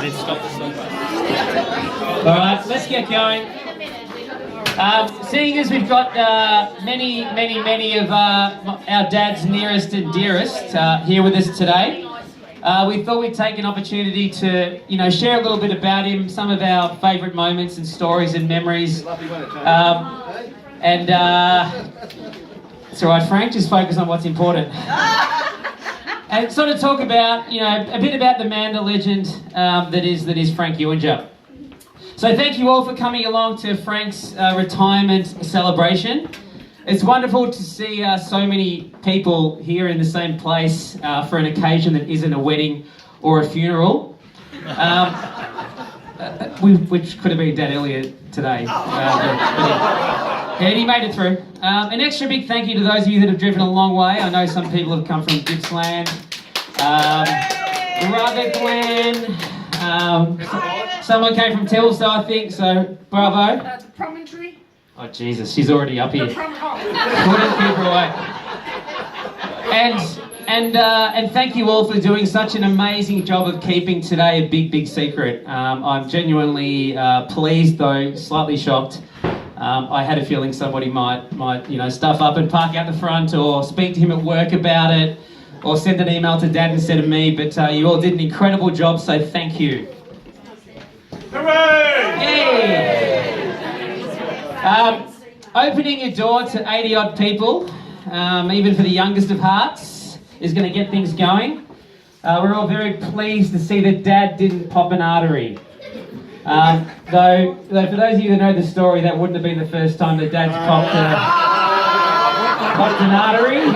All right, let's get going. Seeing as we've got many of our dad's nearest and dearest here with us today, we thought we'd take an opportunity to, share a little bit about him, some of our favourite moments and stories and memories. It's all right, Frank. Just focus on what's important. And sort of talk about, a bit about the man, the legend that is Frank Uwinger. So thank you all for coming along to Frank's retirement celebration. It's wonderful to see so many people here in the same place for an occasion that isn't a wedding or a funeral, which could have been dead earlier today. And he made it through. An extra big thank you to those of you that have driven a long way. I know some people have come from Gippsland, Rutherglen, someone came from Telstar, I think, so bravo. The Promontory. Oh, Jesus, she's already up here. Couldn't keep her away. And thank you all for doing such an amazing job of keeping today a big secret. I'm genuinely pleased, though slightly shocked. I had a feeling somebody might stuff up and park out the front, or speak to him at work about it, or send an email to Dad instead of me. But you all did an incredible job, so thank you. Hooray! Yay! Opening your door to 80 odd people, even for the youngest of hearts, is going to get things going. We're all very pleased to see that Dad didn't pop an artery. Though for those of you that know the story, that wouldn't have been the first time that Dad's popped an artery.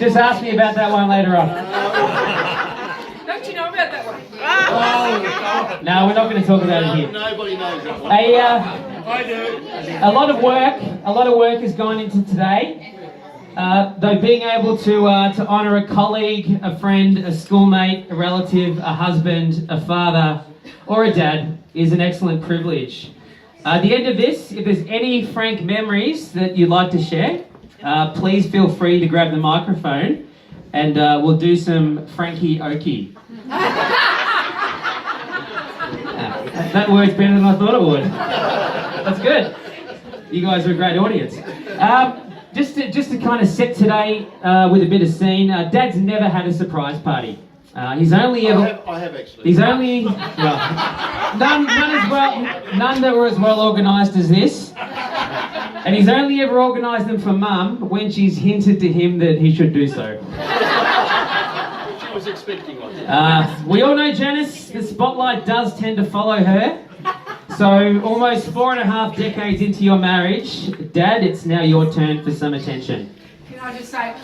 Just ask me about that one later on. Don't you know about that one? No, we're not going to talk about it here. Nobody knows that one. I do. A lot of work has gone into today. Though being able to honour a colleague, a friend, a schoolmate, a relative, a husband, a father, or a dad is an excellent privilege. At the end of this, if there's any Frank memories that you'd like to share, please feel free to grab the microphone and we'll do some Frankie Okie. That word's better than I thought it would. That's good. You guys are a great audience. Just to kind of set today with a bit of scene, Dad's never had a surprise party. He's only ever... I have actually. He's only... Well, none that were as well organised as this. And he's only ever organised them for Mum when she's hinted to him that he should do so. She was expecting one. We all know Janice, the spotlight does tend to follow her. So, almost 4.5 decades into your marriage, Dad, it's now your turn for some attention. Can I just say,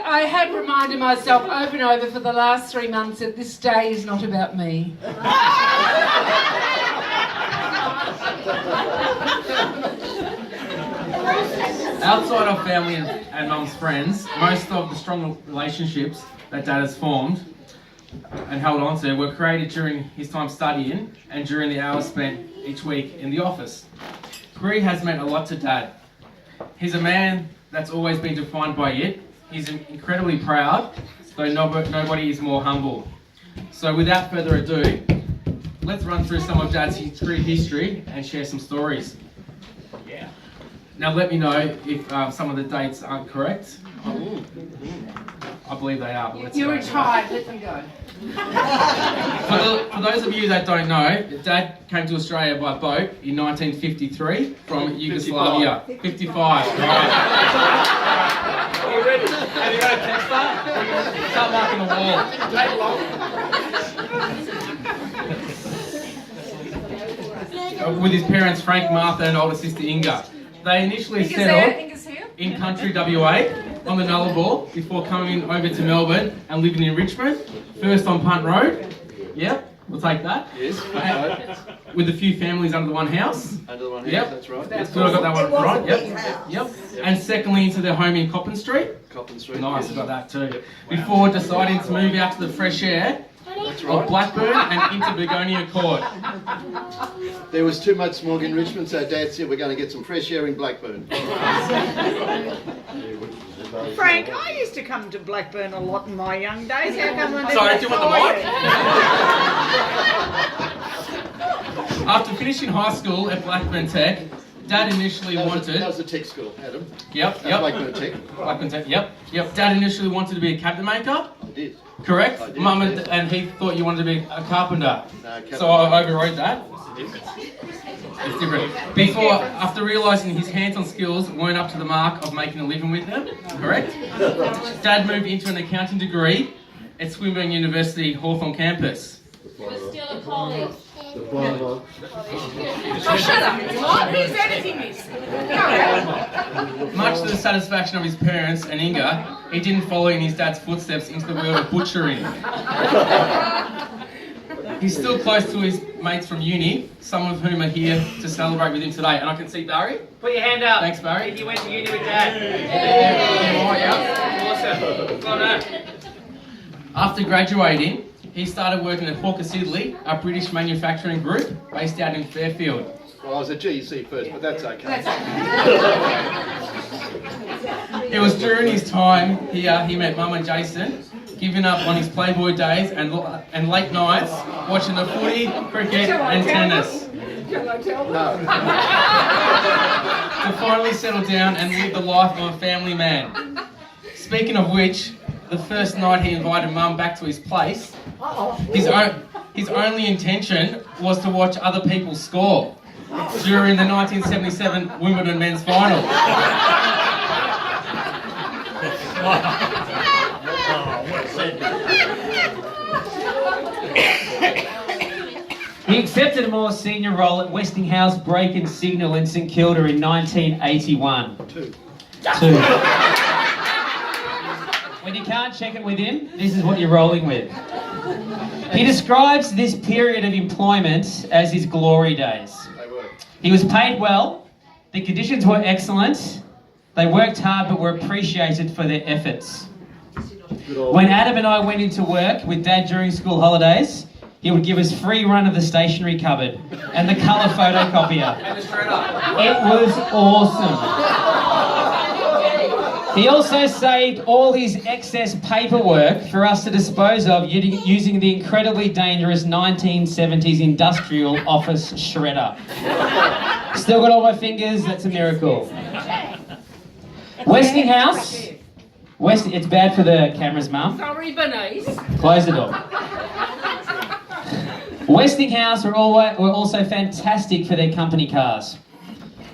I had reminded myself over and over for the last 3 months that this day is not about me. Outside of family and Mum's friends, most of the strong relationships that Dad has formed and held on to were created during his time studying and during the hours spent each week in the office. Career has meant a lot to Dad. He's a man that's always been defined by it. He's incredibly proud, though nobody is more humble. So without further ado, let's run through some of Dad's career history and share some stories. Yeah. Now let me know if some of the dates aren't correct. I believe they are, but let's You're go. retired, let them go. For those of you that don't know, Dad came to Australia by boat in 1953 from Yugoslavia. 55. Right. Are you ready? Have you got a text start? Start marking the wall. With his parents Frank, Martha and older sister Inga. They initially settled in country WA on the Nullarbor before coming over to Melbourne and living in Richmond. First on Punt Road. Yep, we'll take that. Yes, With a few families under the one house. under the one house, Yep. that's right. That's good, I got that one right. Yep. And secondly into their home in Coppin Street. Coppin Street. Nice, I yes. got that too. Yep. Before deciding to move out to the fresh air That's of right. Blackburn and into Begonia Court. There was too much smog in Richmond, so Dad said we're going to get some fresh air in Blackburn. Frank, I used to come to Blackburn a lot in my young days. How come I Sorry, never do you want the saw mic? you? After finishing high school at Blackburn Tech, Dad initially That wanted... was the tech school, Adam. Yep. Blackburn Tech. Blackburn Tech, yep. Dad initially wanted to be a cabinet maker, I did. correct? I did, Mum yes. and he thought you wanted to be a carpenter. No, cabinet So I maker. overrode that. It's different. After realising his hands-on skills weren't up to the mark of making a living with them, correct? Dad moved into an accounting degree at Swinburne University Hawthorn campus. Still a colleague. Oh, shut up. What? Who's editing this? Much to the satisfaction of his parents and Inga, he didn't follow in his dad's footsteps into the world of butchering. He's still close to his mates from uni, some of whom are here to celebrate with him today. And I can see Barry. Put your hand up. Thanks, Barry. If you went to uni with Dad. Awesome. Well done. After graduating, he started working at Hawker Siddeley, a British manufacturing group based out in Fairfield. Well, I was at GEC first, but that's okay. It was during his time here he met Mum and Jason, giving up on his Playboy days and late nights watching the footy, cricket and tennis. No. To finally settle down and live the life of a family man. Speaking of which, the first night he invited Mum back to his place, his only intention was to watch other people score during the 1977 Wimbledon men's final. He accepted a more senior role at Westinghouse Brake and Signal in St Kilda in 1981. Two. When you can't check it with him, this is what you're rolling with. He describes this period of employment as his glory days. They were. He was paid well, the conditions were excellent, they worked hard but were appreciated for their efforts. When Adam and I went into work with Dad during school holidays, he would give us free run of the stationery cupboard and the colour photocopier. It was awesome. He also saved all his excess paperwork for us to dispose of using the incredibly dangerous 1970s industrial office shredder. Still got all my fingers, that's a miracle. Westinghouse. It's bad for the cameras, Mum. Sorry, Bernice. Close the door. Westinghouse were also fantastic for their company cars.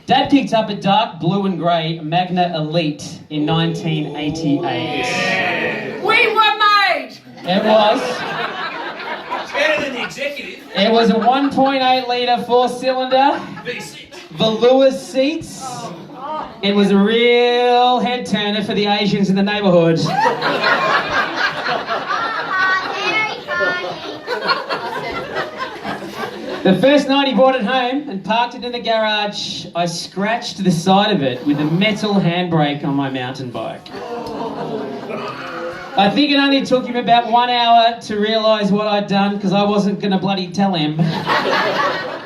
Dad picked up a dark blue and grey Magna Elite in 1988. We were made! It was. Better than the executive. It was a 1.8 litre four-cylinder. V6. Velour seats. It was a real head turner for the Asians in the neighbourhood. The first night he brought it home and parked it in the garage, I scratched the side of it with a metal handbrake on my mountain bike. I think it only took him about 1 hour to realise what I'd done because I wasn't going to bloody tell him.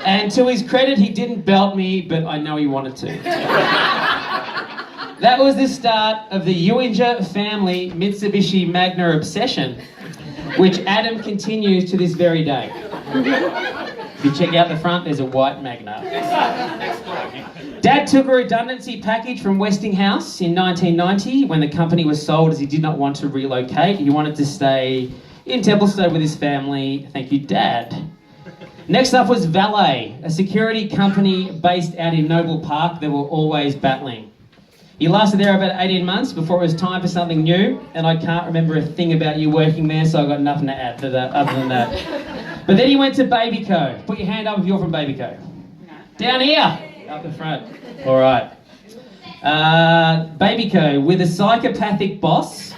And to his credit, he didn't belt me, but I know he wanted to. That was the start of the Ewinger family Mitsubishi Magna obsession, which Adam continues to this very day. If you check out the front, there's a white Magna. Dad took a redundancy package from Westinghouse in 1990 when the company was sold as he did not want to relocate. He wanted to stay in Templestowe with his family. Thank you, Dad. Next up was Valet, a security company based out in Noble Park that were always battling. He lasted there about 18 months before it was time for something new, and I can't remember a thing about you working there, so I've got nothing to add to that other than that. But then he went to Babyco. Put your hand up if you're from Babyco. Down here. Up the front. All right. Babyco with a psychopathic boss.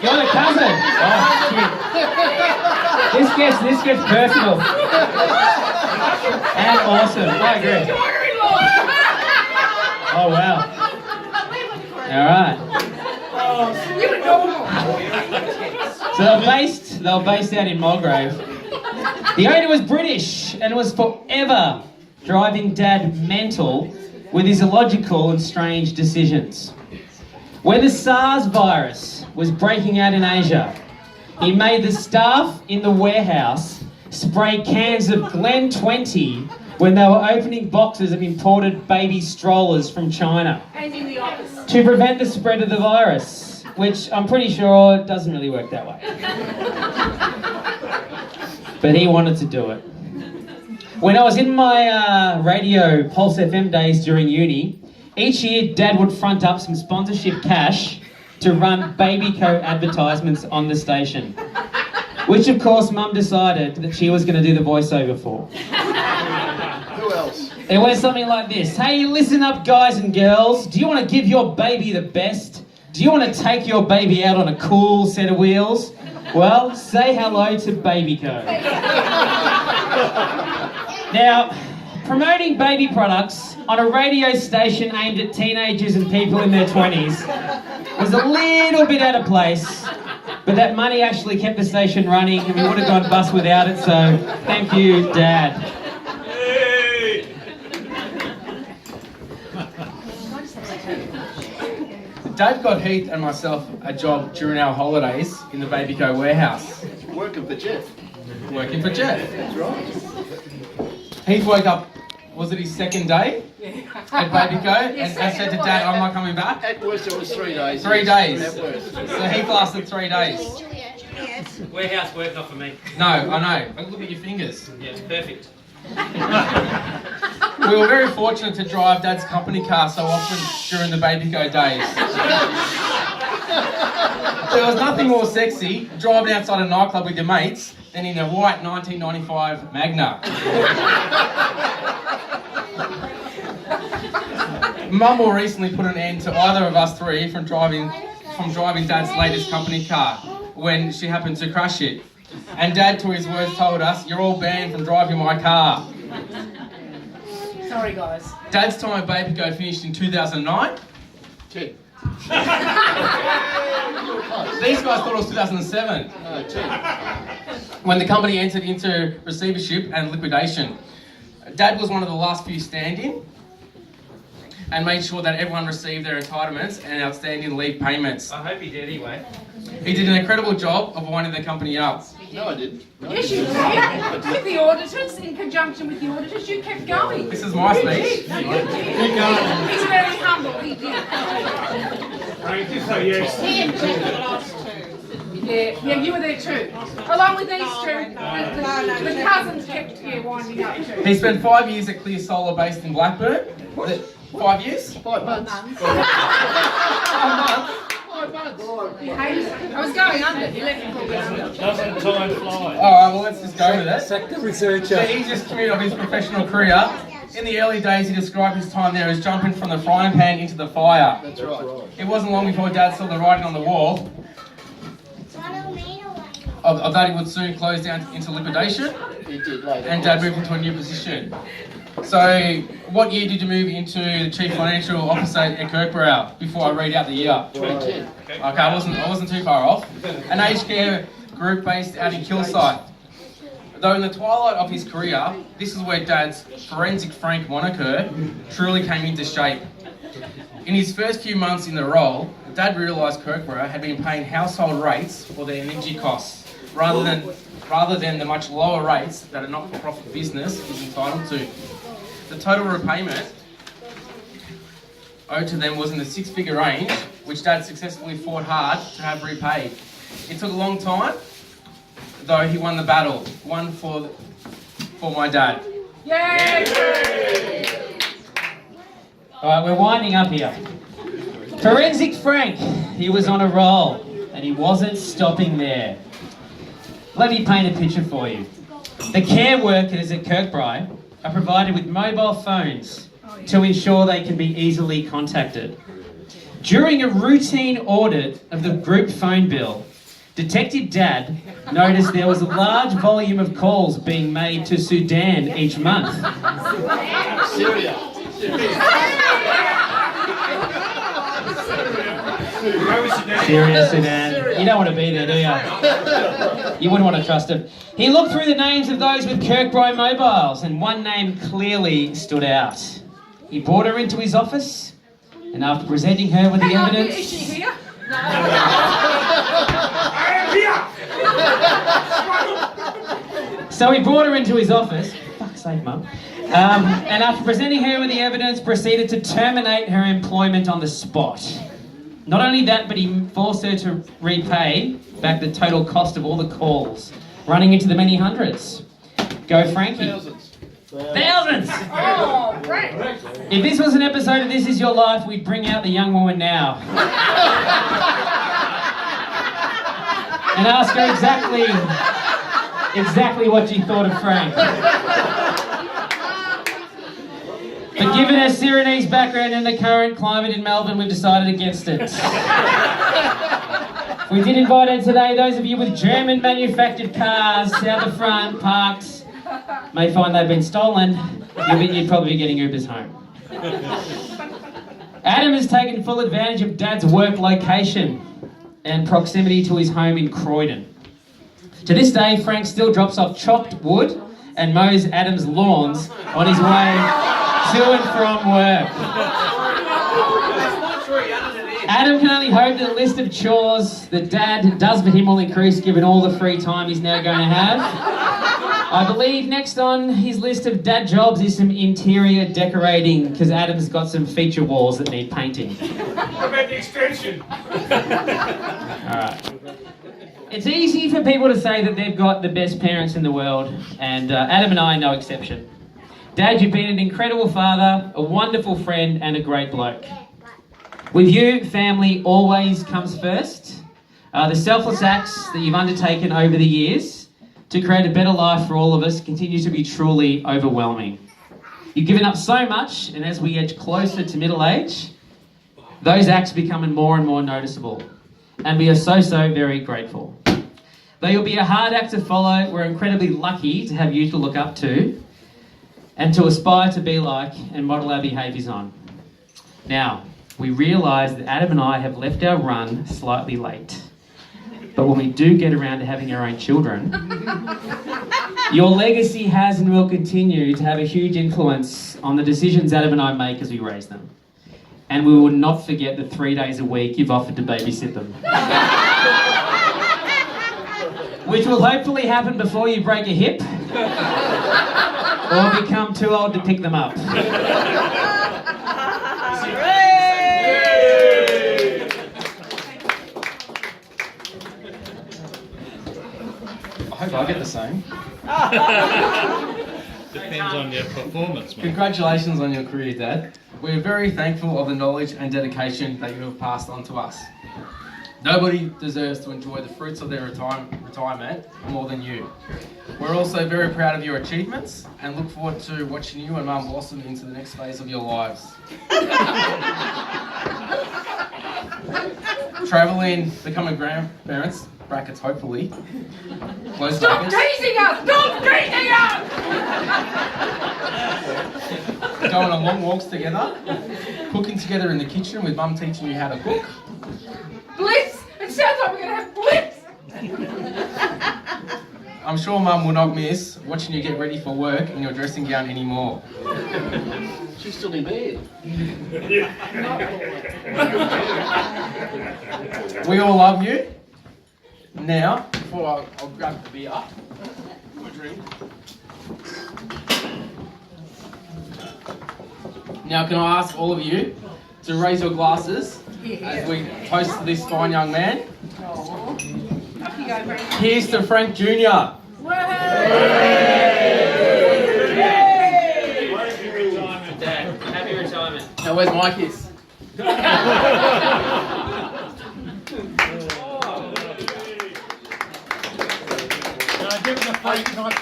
You're the cousin. Oh, shit. This gets personal. And awesome. I agree. Oh, wow. All right. You're normal. So they were based out in Mulgrave. The owner was British and was forever driving Dad mental with his illogical and strange decisions. When the SARS virus was breaking out in Asia, he made the staff in the warehouse spray cans of Glen 20 when they were opening boxes of imported baby strollers from China And in the office. to prevent the spread of the virus, which I'm pretty sure doesn't really work that way. But he wanted to do it. When I was in my radio Pulse FM days during uni, each year Dad would front up some sponsorship cash to run Babyco advertisements on the station, which of course Mum decided that she was going to do the voiceover for. Who else? It went something like this. Hey, listen up guys and girls. Do you want to give your baby the best? Do you want to take your baby out on a cool set of wheels? Well, say hello to Babyco. Now, promoting baby products on a radio station aimed at teenagers and people in their 20s was a little bit out of place, but that money actually kept the station running and we would have gone bust without it, so thank you, Dad. Dad got Heath and myself a job during our holidays in the Babyco warehouse, Working for Jeff. working for Jeff. That's right. Heath woke up, was it his second day at Babyco, and said to Dad, I'm not coming back? At worst, it was 3 days. 3 days. At worst. So Heath lasted 3 days. Warehouse work, not for me. No, I know. Look at your fingers. Yeah, it's perfect. We were very fortunate to drive Dad's company car so often during the Babyco days. There was nothing more sexy driving outside a nightclub with your mates than in a white 1995 Magna. Mum more recently put an end to either of us three from driving Dad's latest company car when she happened to crash it. And Dad, to his words, told us, "You're all banned from driving my car." Sorry, guys. Dad's time at Babyco finished in 2009. 10. These guys thought it was 2007, No, 10. when the company entered into receivership and liquidation. Dad was one of the last few standing and made sure that everyone received their entitlements and outstanding leave payments. I hope he did anyway. He did an incredible job of winding the company up. No, I didn't. No. Yes, you did. With the auditors, in conjunction with the auditors, you kept going. This is my speech. You did. No, you did. He's very humble. He did. Yeah, you were there too. Along with these two, the cousins kept winding up too. He spent 5 years at Clear Solar based in Blackburn. 5 years? 5 months. 5 months. 5 months. He hated it. I was going under. He left me going under. Doesn't time fly? Alright, well let's just go with it. Sector researcher. The easiest commute of his professional career. In the early days, he described his time there as jumping from the frying pan into the fire. That's right. It wasn't long before Dad saw the writing on the wall of that he would soon close down into liquidation, He did later. and Dad moved into a new position. So, what year did you move into the Chief Financial Officer at Kirkborough? Before I read out the year. 2010. Okay, I wasn't too far off. An aged care group based out in Kilsyth. Though in the twilight of his career, this is where Dad's forensic Frank moniker truly came into shape. In his first few months in the role, Dad realised Kirkborough had been paying household rates for their energy costs, rather than the much lower rates that a not-for-profit business is entitled to. The total repayment owed to them was in the six-figure range, which Dad successfully fought hard to have repaid. It took a long time, though he won the battle. One for my dad. Yay! Alright, we're winding up here. Forensic Frank, he was on a roll, and he wasn't stopping there. Let me paint a picture for you. The care workers at Kirkborough are provided with mobile phones to ensure they can be easily contacted. During a routine audit of the group phone bill, Detective Dad noticed there was a large volume of calls being made to Sudan each month. Syria. Syria, Sudan. You don't want to be there, do you? You wouldn't want to trust him. He looked through the names of those with Kirkbride mobiles, and one name clearly stood out. He brought her into his office, and after presenting her with the evidence... Is she here? So he brought her into his office. Fuck's sake, Mum. And after presenting her with the evidence, proceeded to terminate her employment on the spot. Not only that, but he forced her to repay back the total cost of all the calls, running into the many hundreds. Go Frankie. Thousands! Oh, Frank. If this was an episode of This Is Your Life, we'd bring out the young woman now. And ask her exactly what she thought of Frank. But given her Syrianese background and the current climate in Melbourne, we've decided against it. We did invite her today. Those of you with German manufactured cars out the front, parked, may find they've been stolen. You'd probably be getting Ubers home. Adam has taken full advantage of Dad's work location and proximity to his home in Croydon. To this day, Frank still drops off chopped wood and mows Adam's lawns on his way to and from work. Adam can only hope that the list of chores that Dad does for him will increase given all the free time he's now going to have. I believe next on his list of dad jobs is some interior decorating, because Adam's got some feature walls that need painting. What about the extension? Alright. It's easy for people to say that they've got the best parents in the world, and Adam and I are no exception. Dad, you've been an incredible father, a wonderful friend, and a great bloke. With you, family always comes first. The selfless acts that you've undertaken over the years to create a better life for all of us continues to be truly overwhelming. You've given up so much, and as we edge closer to middle age, those acts becoming more and more noticeable. And we are so very grateful. Though you'll be a hard act to follow, we're incredibly lucky to have you to look up to and to aspire to be like and model our behaviours on. Now, we realise that Adam and I have left our run slightly late. But when we do get around to having our own children, your legacy has and will continue to have a huge influence on the decisions Adam and I make as we raise them. And we will not forget the 3 days a week you've offered to babysit them. Which will hopefully happen before you break a hip or become too old to pick them up. I hope I get the same. Depends on your performance, mate. Congratulations on your career, Dad. We're very thankful of the knowledge and dedication that you have passed on to us. Nobody deserves to enjoy the fruits of their retirement more than you. We're also very proud of your achievements and look forward to watching you and Mum blossom into the next phase of your lives. Travelling, becoming grandparents, brackets hopefully. Close Stop brackets. teasing us! Stop teasing us! Going on long walks together. Cooking together in the kitchen with Mum teaching you how to cook. Bliss! It sounds like we're going to have bliss! I'm sure Mum will not miss watching you get ready for work in your dressing gown anymore. She's still in bed. We all love you. Now, before I'll grab the beer, for a drink. Now, can I ask all of you to raise your glasses as we toast to this fine young man? Up you go, Frank. Here's to Frank Jr. Dad, happy retirement. Now, where's my kiss? Give him a fake knife.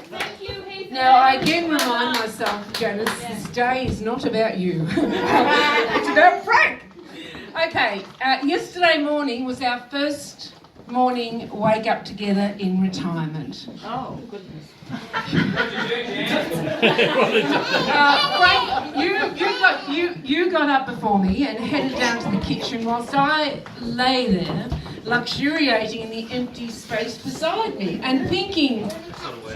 Thank you, Heath. Now, I again remind myself, Janice, this day is not about you. It's about Frank. Okay, yesterday morning was our first morning wake up together in retirement. Oh, goodness. Frank, you got up before me and headed down to the kitchen whilst I lay there luxuriating in the empty space beside me and thinking,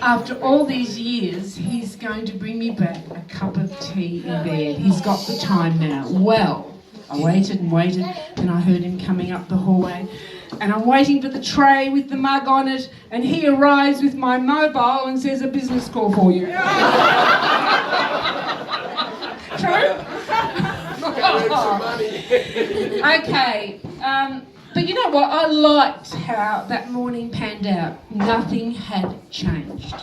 after all these years, he's going to bring me back a cup of tea in bed. He's got the time now. Well, I waited and waited, and I heard him coming up the hallway. And I'm waiting for the tray with the mug on it, and he arrives with my mobile and says, a business call for you. True? Okay, but you know what? I liked how that morning panned out. Nothing had changed.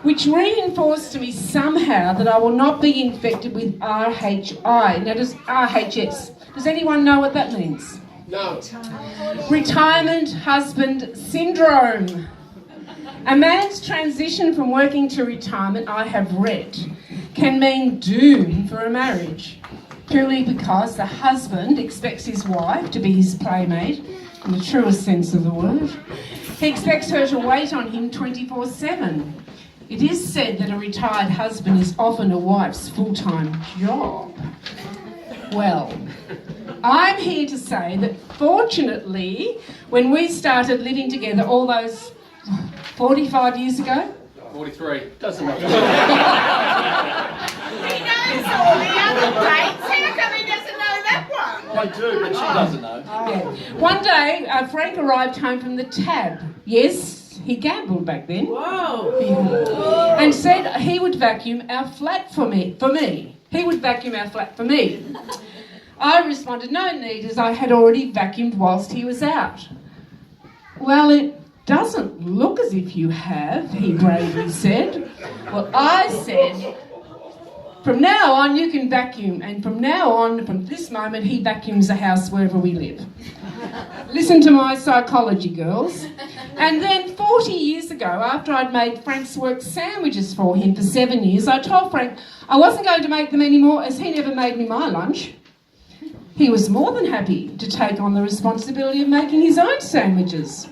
Which reinforced to me somehow that I will not be infected with RHI. Now, does RHS? Does anyone know what that means? No. Retirement Husband Syndrome. A man's transition from working to retirement, I have read, can mean doom for a marriage, purely because the husband expects his wife to be his playmate, in the truest sense of the word. He expects her to wait on him 24/7. It is said that a retired husband is often a wife's full-time job. Well, I'm here to say that fortunately, when we started living together all those 45 years ago, 43. Doesn't matter. He knows all the other dates. How come he doesn't know that one? I do, but she doesn't know. yeah. One day, Frank arrived home from the tab. Yes, he gambled back then. Whoa! And said he would vacuum our flat for me. He would vacuum our flat for me. I responded, no need, as I had already vacuumed whilst he was out. Well, it doesn't look as if you have, he bravely said. Well, I said, from now on you can vacuum, and from now on, from this moment, he vacuums the house wherever we live. Listen to my psychology, girls. And then 40 years ago, after I'd made Frank's work sandwiches for him for 7 years, I told Frank I wasn't going to make them anymore as he never made me my lunch. He was more than happy to take on the responsibility of making his own sandwiches.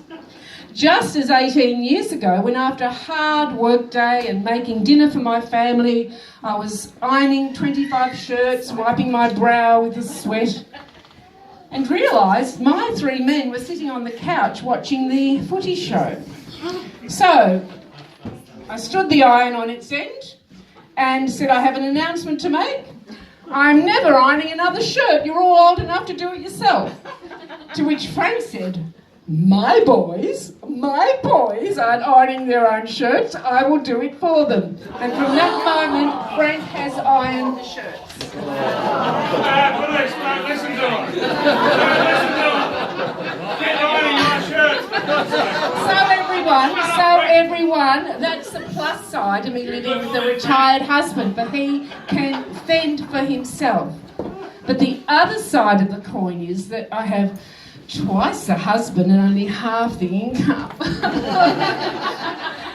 Just as 18 years ago, when after a hard work day and making dinner for my family, I was ironing 25 shirts, wiping my brow with the sweat, and realised my 3 men were sitting on the couch watching the footy show. So, I stood the iron on its end and said, I have an announcement to make. I'm never ironing another shirt. You're all old enough to do it yourself. To which Frank said, my boys aren't ironing their own shirts. I will do it for them. And from that moment, Frank has ironed the shirts. Police, don't listen to him. Don't listen to him. Get ironing my shirt. So everyone, that's the plus side of me living with a retired husband, but he can fend for himself. But the other side of the coin is that I have twice the husband and only half the income.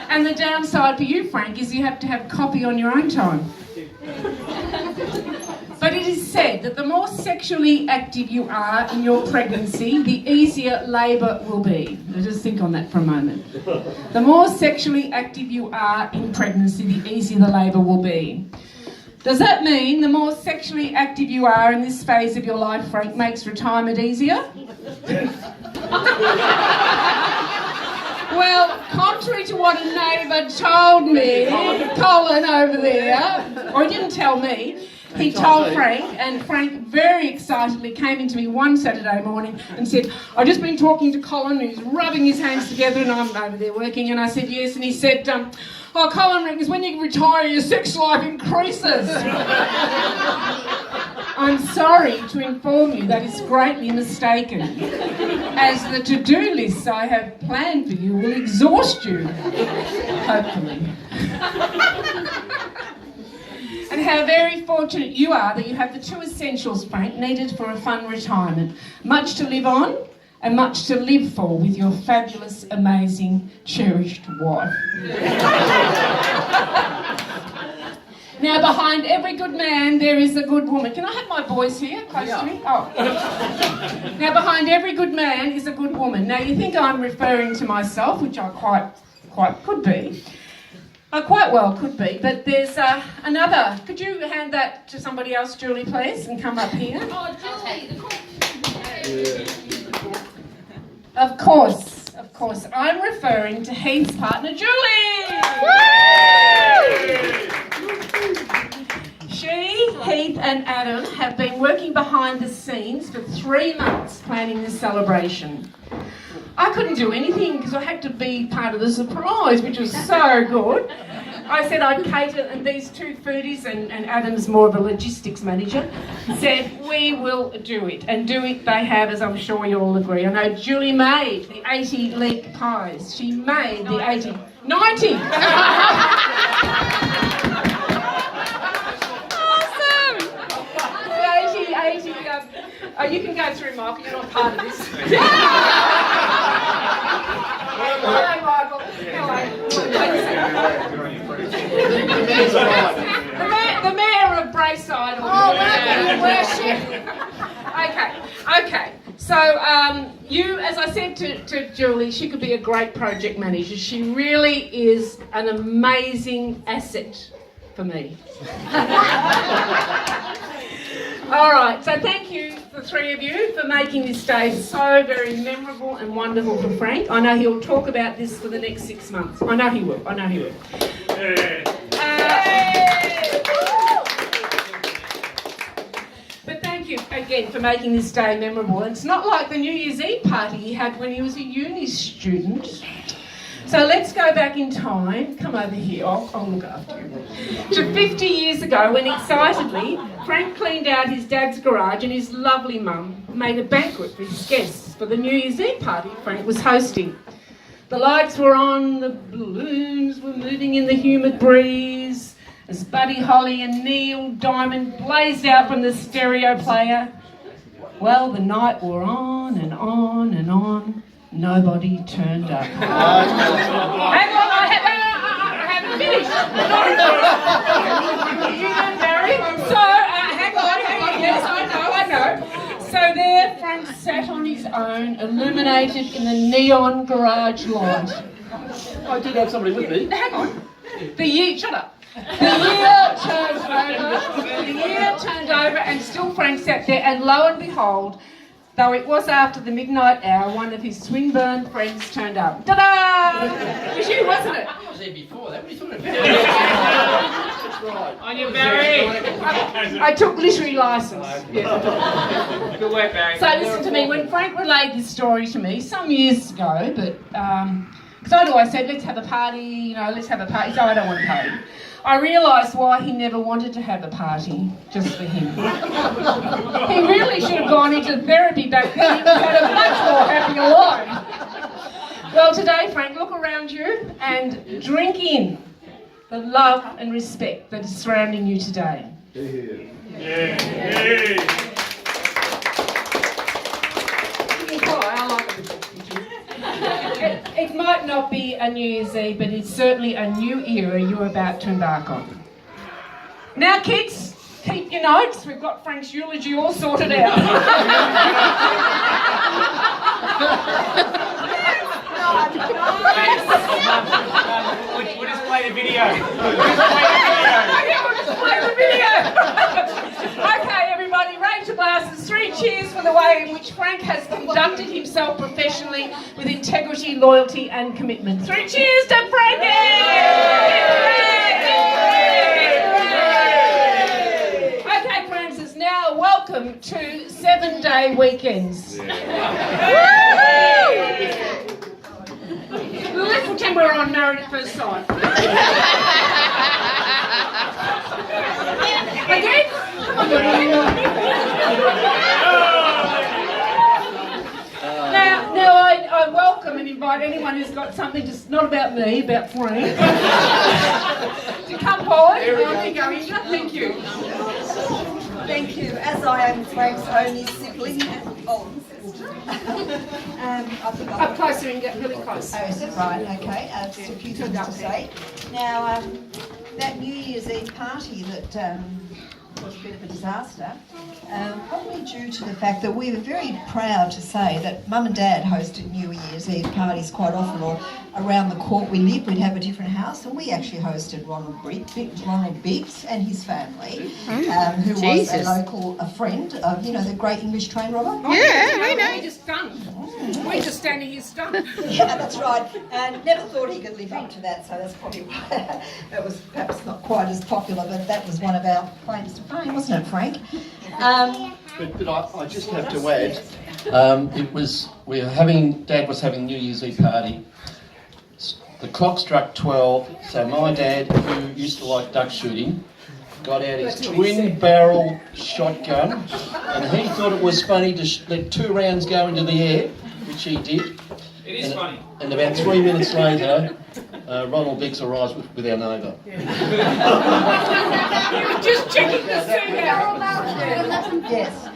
And the downside for you, Frank, is you have to have coffee on your own time. But it is said that the more sexually active you are in your pregnancy, the easier labour will be. Now just think on that for a moment. The more sexually active you are in pregnancy, the easier the labour will be. Does that mean the more sexually active you are in this phase of your life, Frank, makes retirement easier? Well, contrary to what a neighbour told me, Colin over there, or he didn't tell me, he told Frank, and Frank very excitedly came into me one Saturday morning and said, I've just been talking to Colin, and he's rubbing his hands together and I'm over there working, and I said yes, and he said, Colin reckons when you retire your sex life increases. I'm sorry to inform you that is greatly mistaken, as the to-do lists I have planned for you will exhaust you, hopefully. And how very fortunate you are that you have the 2 essentials, Frank, needed for a fun retirement. Much to live on and much to live for with your fabulous, amazing, cherished wife. Now, behind every good man, there is a good woman. Can I have my boys here, close to me? Oh. Now, behind every good man is a good woman. Now, you think I'm referring to myself, which I quite could be. I quite well could be, but there's another. Could you hand that to somebody else, Julie, please, and come up here? Oh, Julie, Of course. I'm referring to Heath's partner, Julie. She, Heath and Adam have been working behind the scenes for 3 months planning this celebration. I couldn't do anything because I had to be part of the surprise, which was so good. I said I'd cater, and these two foodies, and Adam's more of a logistics manager, said we will do it. And do it they have, as I'm sure you all agree. I know Julie made the 80 leek pies. She made the 80... 90! Oh, you can go through, Michael. You're not part of this. Hello, Michael. Hello. The mayor of Brayside. Okay. So, you, as I said to Julie, she could be a great project manager. She really is an amazing asset for me. All right, so thank you, the three of you, for making this day so very memorable and wonderful for Frank. I know he'll talk about this for the next 6 months. I know he will. But thank you again for making this day memorable. It's not like the New Year's Eve party he had when he was a uni student. So let's go back in time. Come over here, I'll look after you. To 50 years ago, when excitedly Frank cleaned out his dad's garage and his lovely mum made a banquet for his guests for the New Year's Eve party Frank was hosting. The lights were on, the balloons were moving in the humid breeze as Buddy Holly and Neil Diamond blazed out from the stereo player. Well, the night wore on and on and on. Nobody turned up. Hang on, I haven't finished. You know, Barry? So, hang on. Yes, I know. So there, Frank sat on his own, illuminated in the neon garage light. I did have somebody with me. Hang on. Shut up. The year turned over and still Frank sat there, and lo and behold, though it was after the midnight hour, one of his Swinburne friends turned up. Ta-da! It was you, wasn't it? I was there before that. What are you talking That's right. On your Barry. I took literary license. Yes. Good work, Barry. So listen to me, when Frank relayed this story to me some years ago, but because I'd always said, let's have a party, let's have a party. So I don't want a party. I realised why he never wanted to have a party just for him. He really should have gone into therapy back then. He would have had a much more happier life. Well, today, Frank, look around you and drink in the love and respect that is surrounding you today. Yeah. It might not be a New Year's Eve, but it's certainly a new era you're about to embark on. Now, kids, keep your notes. We've got Frank's eulogy all sorted out. We'll just play the video. We'll just play the video. Okay, everybody, raise your glasses. 3 cheers for the way in which Frank has conducted himself professionally with integrity, loyalty and commitment. 3 cheers to Frankie! Okay, Francis, now welcome to 7-day weekends. Let's pretend we're on Married at First Sight. Again? Now I welcome and invite anyone who's got something just not about me, about Frank, to come forward. Thank you. Thank you. As I am Frank's only sibling and sister. I think Up closer and get really close. Oh, is it right? Okay. Just a few things to say. Now, that New Year's Eve party that was a bit of a disaster, probably due to the fact that we were very proud to say that Mum and Dad hosted New Year's Eve parties quite often, or around the court we lived, we'd have a different house, and we actually hosted Ronald Biggs and his family, who was a local friend of, you know, the great English train robber. Yeah, I know. We're just stunned. We're just standing here stunned. Yeah, that's right. And never thought he could live up to that, so that's probably why that was perhaps not quite as popular, but that was one of our claims to fame, wasn't it, Frank? But I just have to add, Dad was having New Year's Eve party. The clock struck 12, so my dad, who used to like duck shooting, got out his twin barrel shotgun, and he thought it was funny to let 2 rounds go into the air, which he did. It is funny. And about 3 minutes later, Ronald Biggs arrives with our neighbour. Just checking to see how. Yes.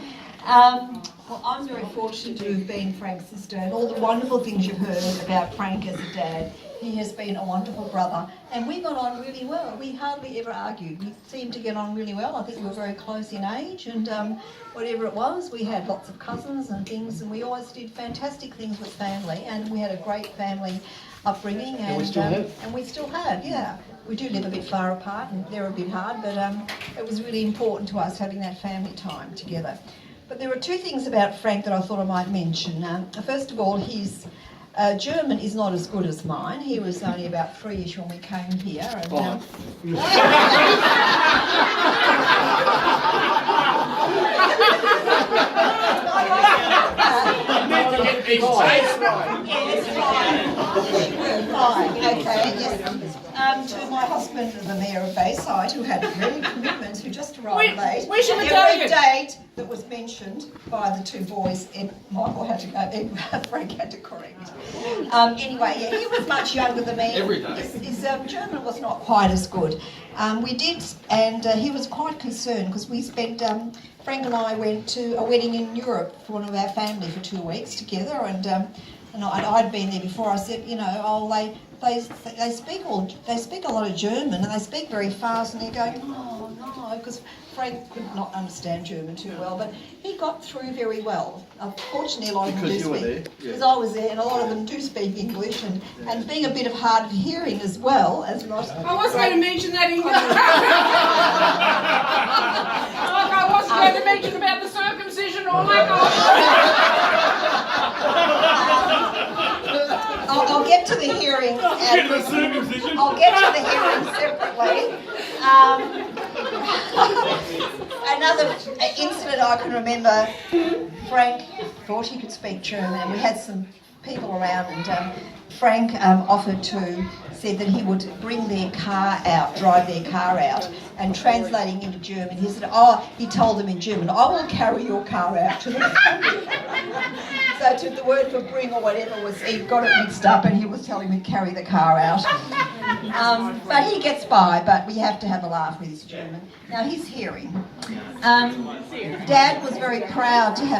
Well, I'm very fortunate to have been Frank's sister, and all the wonderful things you've heard about Frank as a dad. He has been a wonderful brother, and we got on really well. We hardly ever argued. We seemed to get on really well. I think we were very close in age, and whatever it was, we had lots of cousins and things, and we always did fantastic things with family, and we had a great family upbringing. And we still have. And we still have, yeah. We do live a bit far apart, and they're a bit hard, but it was really important to us having that family time together. But there are 2 things about Frank that I thought I might mention. First of all, his German is not as good as mine. He was only about 3-ish when we came here. And, Okay, yes. To my husband, the Mayor of Bayside, who had many commitments, who just arrived late. We should Every date that was mentioned by the 2 boys, Michael had to go, Frank had to correct. Anyway, yeah, he was much younger than me. Every day. His German was not quite as good. We did, and he was quite concerned because we spent. Frank and I went to a wedding in Europe for one of our family for 2 weeks together, and I'd been there before. I said, you know, they speak a lot of German, and they speak very fast, and they're going, oh no, because Frank could not understand German too well, but he got through very well. Fortunately, a lot of them do speak. Because I was there, and a lot of them do speak English, and being a bit of hard of hearing as well as not. I wasn't going to mention that English. I wasn't going to mention about the circumcision or that. I'll get to the hearing. I'll get to the hearing separately. Another incident I can remember, Frank thought he could speak German, and we had some people around, and Frank said that he would bring their car out, drive their car out, and translating into German, he said, he told them in German, I will carry your car out to the So the word for bring or whatever was, he got it mixed up, and he was telling me to carry the car out. But he gets by, but we have to have a laugh with his German. Now, his hearing. Dad was very proud to have